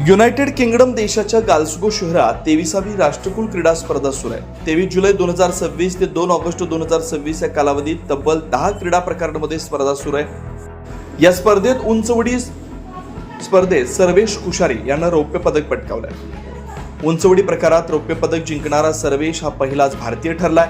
United kingdom देशाच्या गाल्सगो शहरात 23वी राष्ट्रकुल क्रीडा स्पर्धा सुरू आहे। 23 जुलै 2026 ते 2 ऑगस्ट 2026 या कालावधीत तब्बल 10 क्रीडा प्रकारांमध्ये स्पर्धा सुरू आहे। या स्पर्धेत उंचवडी स्पर्धेत सर्वेश कुशारी यांना रौप्य पदक पटकावलंय। उंचवडी प्रकारात रौप्य पदक जिंकणारा सर्वेश हा पहिलाच भारतीय ठरलाय।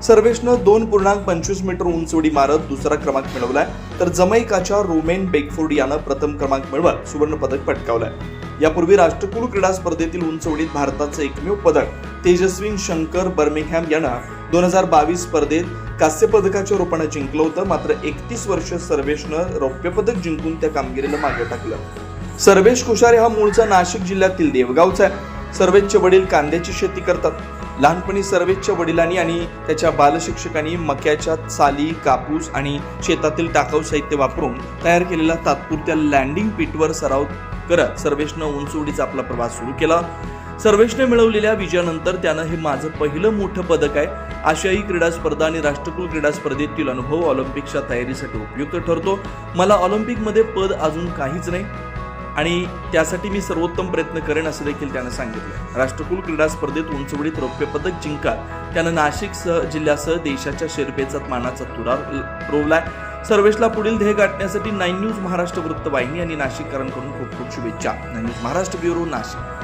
सर्वेशनं 2.25 मीटर उंचवडी मारत दुसरा क्रमांक मिळवलाय, तर जमैकाच्या रोमेन बेकफोर्ड यानं प्रथम क्रमांक मिळवत सुवर्ण पदक पटकावलंय। यापूर्वी राष्ट्रकुल क्रीडा स्पर्धेतील उंचवडीत भारताचं एकमेव पदक तेजस्वी शंकर बर्मिंगहॅम यानं 2022 स्पर्धेत कांस्य पदकाच्या रूपाने जिंकलं होतं। मात्र 31 वर्ष सर्वेशनं रौप्य पदक जिंकून त्या कामगिरीला मागे टाकलं। सर्वेश कुशारे हा मूळचा नाशिक जिल्ह्यातील देवगावचा आहे। सर्वेशचे वडील कांद्याची शेती करतात। लहानपणी सर्वेशच्या वडिलांनी आणि त्याच्या बालशिक्षकांनी मक्याच्या साली, कापूस आणि शेतातील टाकाऊ साहित्य वापरून तयार केलेल्या तात्पुरत्या लँडिंग पीटवर सराव करत सर्वेशनं उंचवडीचा आपला प्रवास सुरू केला। सर्वेशने मिळवलेल्या विजयानंतर त्यानं हे माझं पहिलं मोठं पदक आहे, आशियाई क्रीडा स्पर्धा आणि राष्ट्रकुल क्रीडा स्पर्धेतील अनुभव ऑलिम्पिकच्या तयारीसाठी उपयुक्त ठरतो। मला ऑलिम्पिकमध्ये पद अजून काहीच नाही आणि त्यासाठी मी सर्वोत्तम प्रयत्न करेन असं देखील त्यानं सांगितलं। राष्ट्रकुल क्रीडा स्पर्धेत उंचवडीत रौप्य पदक जिंकत त्यानं नाशिक जिल्ह्यासह देशाच्या शेरपेचात मानाचा तुरा रोवलाय। सर्वेशला पुढील ध्येय गाठण्यासाठी 9 न्यूज महाराष्ट्र वृत्तवाहिनी आणि नाशिककरांकडून खूप खूप शुभेच्छा। 9 न्यूज महाराष्ट्र ब्युरो, नाशिक।